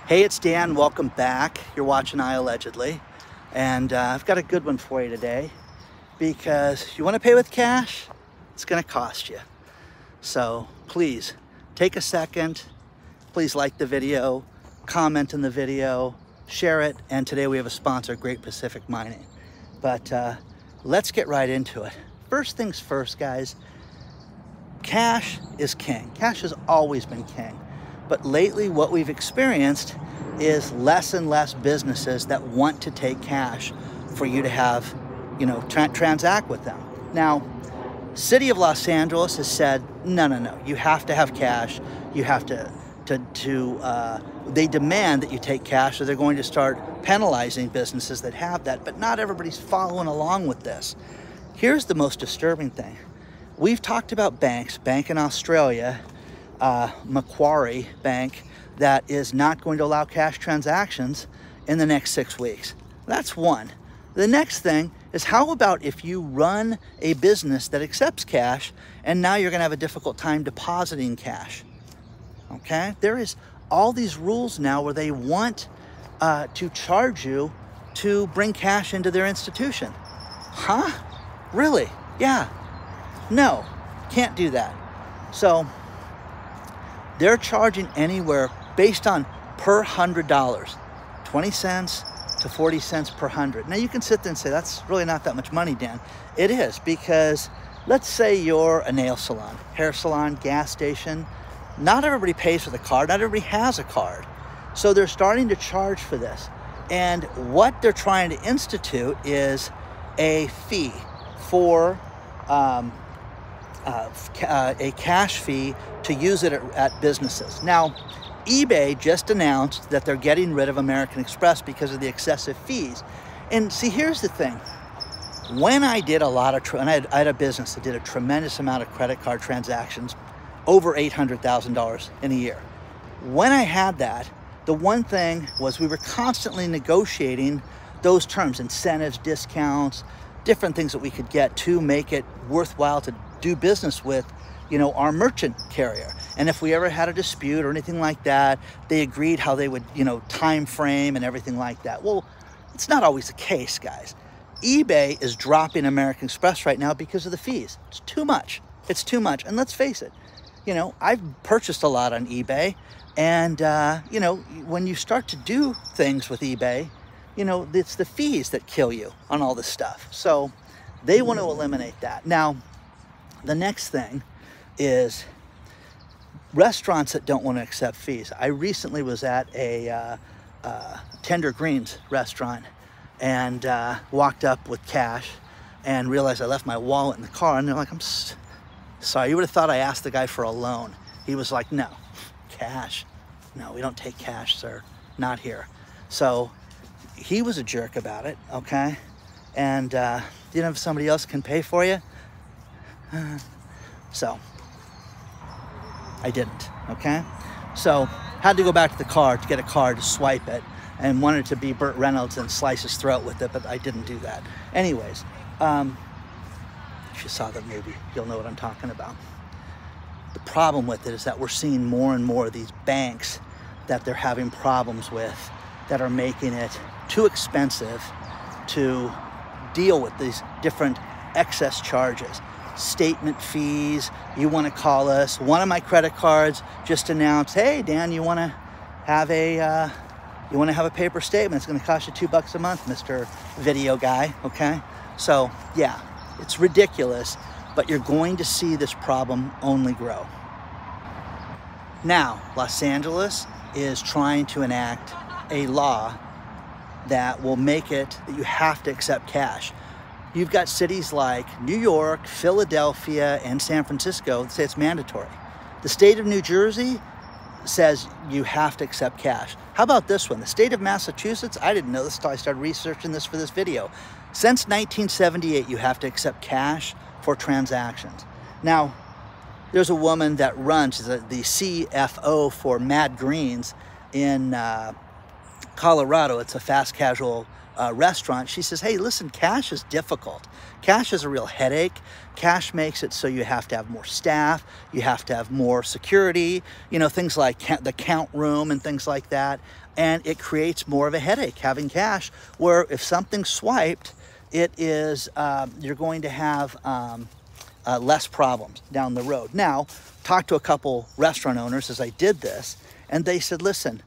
Hey, it's Dan. Welcome back. You're watching iAllegedly. And I've got a good one for you today because you want to pay with cash? It's going to cost you. So please take a second. Please like the video, comment in the video, share it. And today we have a sponsor, Great Pacific Mining. But let's get right into it. First things first, guys. Cash is king. Cash has always been king. But lately what we've experienced is less and less businesses that want to take cash for you to have, transact with them. Now, City of Los Angeles has said, no, you have to have cash. You have they demand that you take cash, or they're going to start penalizing businesses that have that, but not everybody's following along with this. Here's the most disturbing thing. We've talked about banks, Bank in Australia, Macquarie Bank, that is not going to allow cash transactions in the next 6 weeks. That's one. The next thing is, how about if you run a business that accepts cash and now you're going to have a difficult time depositing cash? Okay? There is all these rules now where they want to charge you to bring cash into their institution. Huh? Really? Yeah. No, can't do that. So they're charging anywhere based on per $100, 20 cents to 40 cents per 100. Now you can sit there and say, that's really not that much money, Dan. It is, because let's say you're a nail salon, hair salon, gas station. Not everybody pays for the card. Not everybody has a card. So they're starting to charge for this. And what they're trying to institute is a fee for a cash fee to use it at businesses. Now, eBay just announced that they're getting rid of American Express because of the excessive fees. And see, here's the thing. When I did a lot of, I had a business that did a tremendous amount of credit card transactions, over $800,000 in a year. When I had that, the one thing was we were constantly negotiating those terms, incentives, discounts, different things that we could get to make it worthwhile to do business with, our merchant carrier. And if we ever had a dispute or anything like that, they agreed how they would, time frame and everything like that. Well, it's not always the case, guys. eBay is dropping American Express right now because of the fees. It's too much. It's too much. And let's face it, I've purchased a lot on eBay. And, when you start to do things with eBay, it's the fees that kill you on all this stuff. So they want to eliminate that. Now, the next thing is restaurants that don't want to accept fees. I recently was at a Tender Greens restaurant and walked up with cash and realized I left my wallet in the car. And they're like, I'm sorry, you would have thought I asked the guy for a loan. He was like, no, cash. No, we don't take cash, sir. Not here. So he was a jerk about it, okay? And if somebody else can pay for you? So I didn't, okay? So had to go back to the car to get a card to swipe it, and wanted to be Burt Reynolds and slice his throat with it, but I didn't do that. Anyways, if you saw the movie, you'll know what I'm talking about. The problem with it is that we're seeing more and more of these banks that they're having problems with, that are making it too expensive to deal with these different excess charges. Statement fees, you want to call us. One of my credit cards just announced, hey, Dan, you want to have a paper statement. It's going to cost you $2 a month, Mr. Video Guy, okay? So, yeah, it's ridiculous, but you're going to see this problem only grow. Now, Los Angeles is trying to enact a law that will make it that you have to accept cash. You've got cities like New York, Philadelphia, and San Francisco that say it's mandatory. The state of New Jersey says you have to accept cash. How about this one? The state of Massachusetts, I didn't know this until I started researching this for this video. Since 1978, you have to accept cash for transactions. Now, there's a woman that runs the CFO for Mad Greens in Colorado. It's a fast casual restaurant, she says, hey, listen, cash is difficult. Cash is a real headache. Cash makes it so you have to have more staff, you have to have more security, you know, things like the count room and things like that. And it creates more of a headache having cash, where if something's swiped, it is, you're going to have less problems down the road. Now, talked to a couple restaurant owners as I did this, and they said, listen,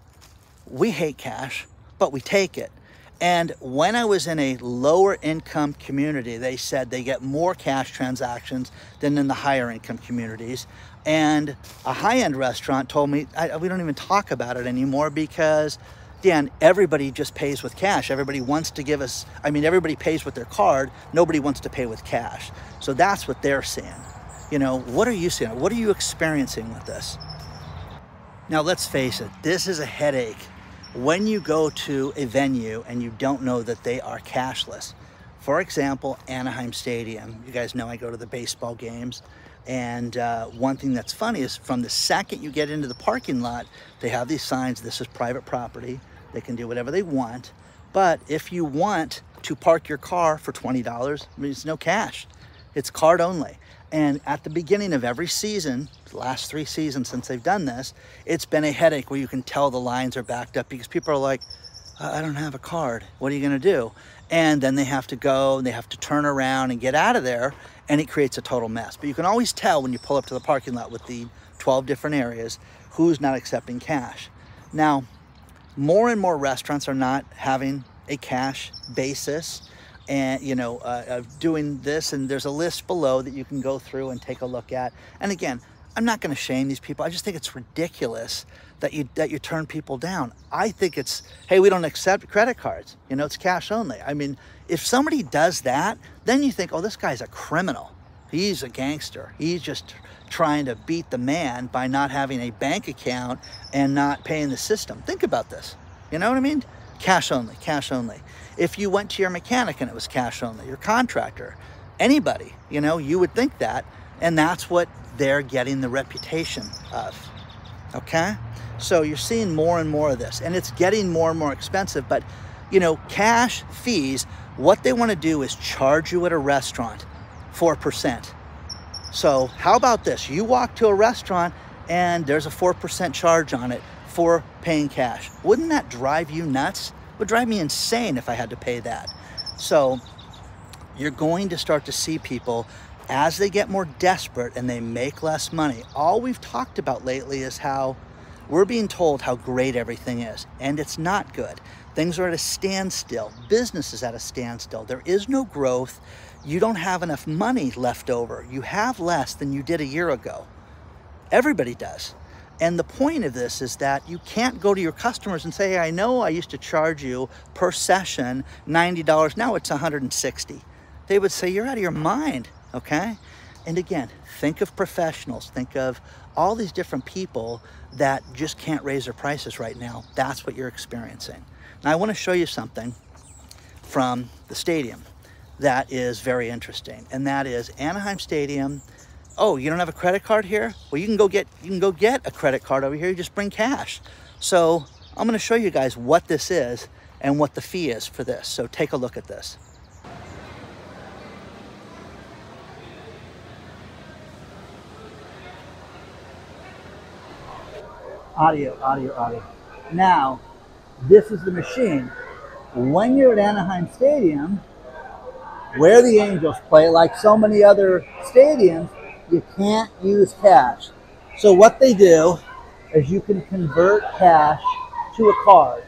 we hate cash, but we take it. And when I was in a lower income community, they said they get more cash transactions than in the higher income communities. And a high-end restaurant told me, we don't even talk about it anymore because, Dan, everybody just pays with cash. Everybody wants to give us, I mean, everybody pays with their card. Nobody wants to pay with cash. So that's what they're seeing. You know, what are you seeing? What are you experiencing with this? Now, let's face it, this is a headache when you go to a venue and you don't know that they are cashless. For example, Anaheim Stadium. You guys know I go to the baseball games. And one thing that's funny is from the second you get into the parking lot, they have these signs, this is private property. They can do whatever they want. But if you want to park your car for $20, it's no cash. It's card only. And at the beginning of every season, the last 3 seasons since they've done this, it's been a headache where you can tell the lines are backed up because people are like, I don't have a card. What are you gonna do? And then they have to go, and they have to turn around and get out of there, and it creates a total mess. But you can always tell when you pull up to the parking lot with the 12 different areas who's not accepting cash. Now, more and more restaurants are not having a cash basis and, you know, doing this, and there's a list below that you can go through and take a look at. And again, I'm not going to shame these people. I just think it's ridiculous that you turn people down. I think it's, hey, we don't accept credit cards. You know, it's cash only. I mean, if somebody does that, then you think, oh, this guy's a criminal. He's a gangster. He's just trying to beat the man by not having a bank account and not paying the system. Think about this. You know what I mean? Cash only, cash only. If you went to your mechanic and it was cash only, your contractor, anybody, you know, you would think that, and that's what they're getting the reputation of, okay? So you're seeing more and more of this, and it's getting more and more expensive, but, you know, cash fees, what they want to do is charge you at a restaurant 4%. So how about this? You walk to a restaurant and there's a 4% charge on it for paying cash. Wouldn't that drive you nuts? It would drive me insane if I had to pay that. So you're going to start to see people as they get more desperate and they make less money. All we've talked about lately is how we're being told how great everything is, and it's not good. Things are at a standstill. Business is at a standstill. There is no growth. You don't have enough money left over. You have less than you did a year ago. Everybody does. And the point of this is that you can't go to your customers and say, hey, I know I used to charge you per session $90. Now it's $160. They would say, you're out of your mind, okay? And again, think of professionals. Think of all these different people that just can't raise their prices right now. That's what you're experiencing. Now, I want to show you something from the stadium that is very interesting, and that is Anaheim Stadium. Oh, you don't have a credit card here? Well, you can go get a credit card over here. You just bring cash. So I'm going to show you guys what this is and what the fee is for this. So take a look at this. Audio. Now, this is the machine. When you're at Anaheim Stadium, where the Angels play, like so many other stadiums, you can't use cash. So what they do is you can convert cash to a card.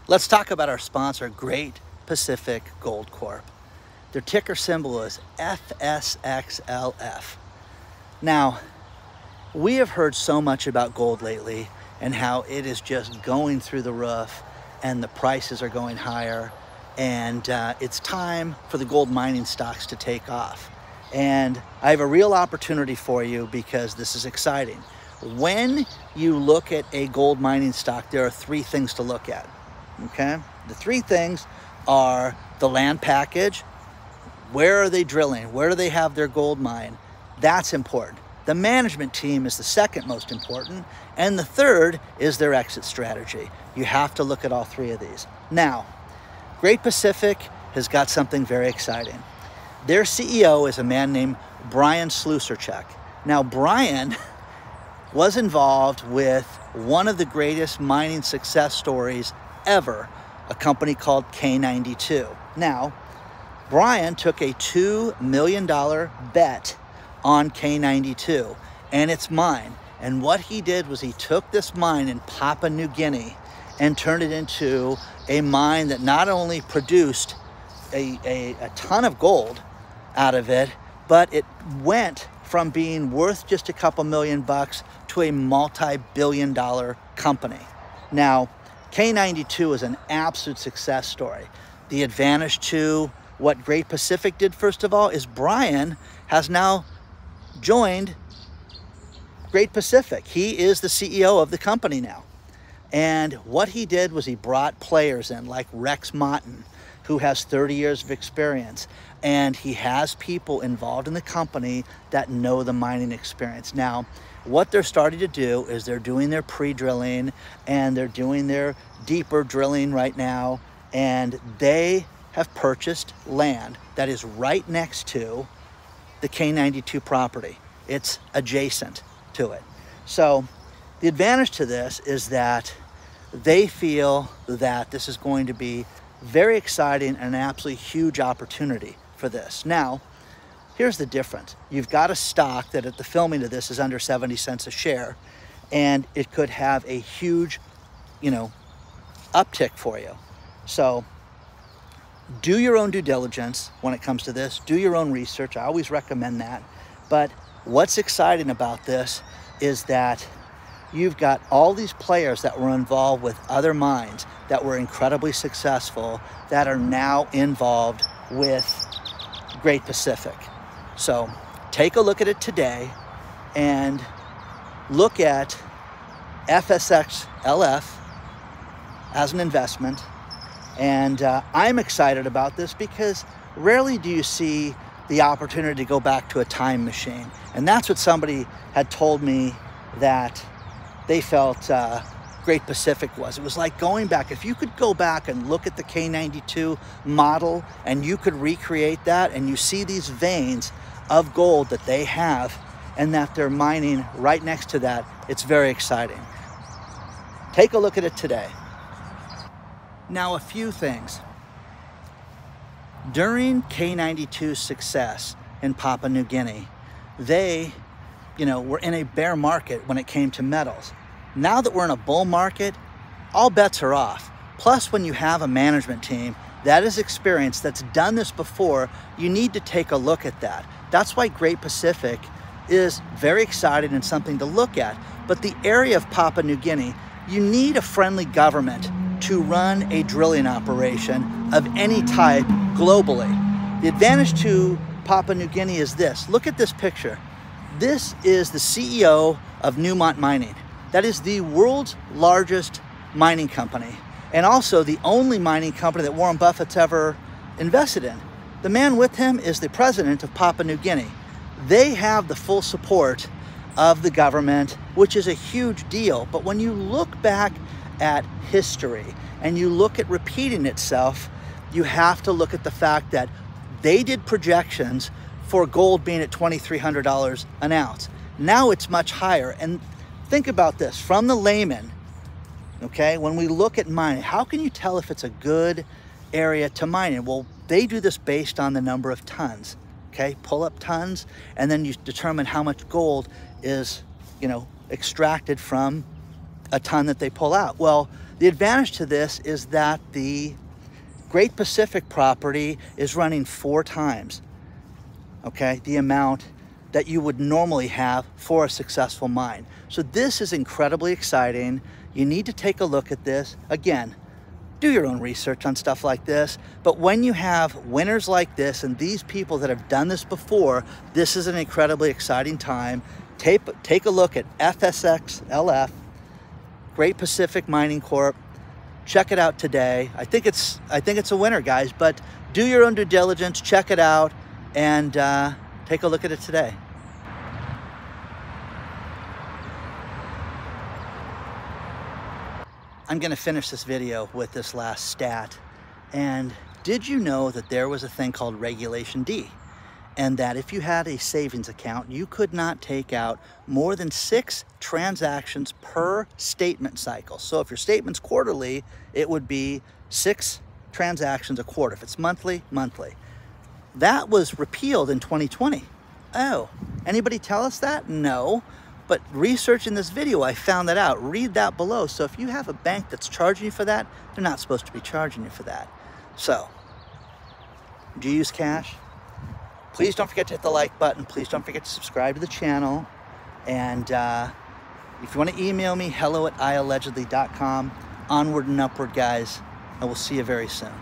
Let's talk about our sponsor, Great Pacific Gold Corp. Their ticker symbol is FSXLF. Now, we have heard so much about gold lately and how it is just going through the roof and the prices are going higher, and it's time for the gold mining stocks to take off. And I have a real opportunity for you because this is exciting. When you look at a gold mining stock, there are 3 things to look at, okay? The 3 things are the land package, Where are they drilling? Where do they have their gold mine? That's important. The management team is the second most important, and the third is their exit strategy. You have to look at all three of these. Now, Great Pacific has got something very exciting. Their CEO is a man named Brian Sluserchuk. Now, Brian was involved with one of the greatest mining success stories ever, a company called K92. Now, Brian took a $2 million bet on K92 and its mine. And what he did was he took this mine in Papua New Guinea and turned it into a mine that not only produced a ton of gold out of it, but it went from being worth just a couple $1,000,000 to a multi-billion-dollar company. Now, K92 is an absolute success story. The advantage to what Great Pacific did, first of all, is Brian has now joined Great Pacific. He is the CEO of the company now. And what he did was he brought players in like Rex Motton, who has 30 years of experience. And he has people involved in the company that know the mining experience. Now, what they're starting to do is they're doing their pre-drilling and they're doing their deeper drilling right now. And they have purchased land that is right next to the K92 property. It's adjacent to it. So the advantage to this is that they feel that this is going to be very exciting and an absolutely huge opportunity for this. Now, here's the difference. You've got a stock that at the filming of this is under 70 cents a share, and it could have a huge, uptick for you. So do your own due diligence when it comes to this. Do your own research. I always recommend that. But what's exciting about this is that you've got all these players that were involved with other mines that were incredibly successful that are now involved with Great Pacific. So take a look at it today and look at FSXLF as an investment. And I'm excited about this because rarely do you see the opportunity to go back to a time machine. And that's what somebody had told me that they felt Great Pacific was. It was like going back. If you could go back and look at the K92 model and you could recreate that and you see these veins of gold that they have and that they're mining right next to that, it's very exciting. Take a look at it today. Now, a few things. During K92's success in Papua New Guinea, they, were in a bear market when it came to metals. Now that we're in a bull market, all bets are off. Plus, when you have a management team that is experienced, that's done this before, you need to take a look at that. That's why Great Pacific is very exciting and something to look at. But the area of Papua New Guinea, you need a friendly government to run a drilling operation of any type globally. The advantage to Papua New Guinea is this. Look at this picture. This is the CEO of Newmont Mining. That is the world's largest mining company, and also the only mining company that Warren Buffett's ever invested in. The man with him is the president of Papua New Guinea. They have the full support of the government, which is a huge deal. But when you look back at history and you look at repeating itself, you have to look at the fact that they did projections for gold being at $2,300 an ounce. Now it's much higher. And think about this, from the layman, okay, when we look at mining, how can you tell if it's a good area to mine in? Well, they do this based on the number of tons, okay, pull up tons, and then you determine how much gold is, extracted from a ton that they pull out. Well, the advantage to this is that the Great Pacific property is running 4 times, okay, the amount that you would normally have for a successful mine. So this is incredibly exciting. You need to take a look at this. Again, do your own research on stuff like this. But when you have winners like this and these people that have done this before, this is an incredibly exciting time. Take a look at FSXLF, Great Pacific Mining Corp. Check it out today. I think it's a winner, guys, but do your own due diligence, check it out. and take a look at it today. I'm gonna finish this video with this last stat. And did you know that there was a thing called Regulation D? And that if you had a savings account, you could not take out more than 6 transactions per statement cycle. So if your statement's quarterly, it would be 6 transactions a quarter. If it's monthly, monthly. That was repealed in 2020. Oh, anybody tell us that? No. But researching this video, I found that out. Read that below. So if you have a bank that's charging you for that, they're not supposed to be charging you for that. So, do you use cash? Please don't forget to hit the like button. Please don't forget to subscribe to the channel. And if you want to email me, hello@iAllegedly.com. Onward and upward, guys. I will see you very soon.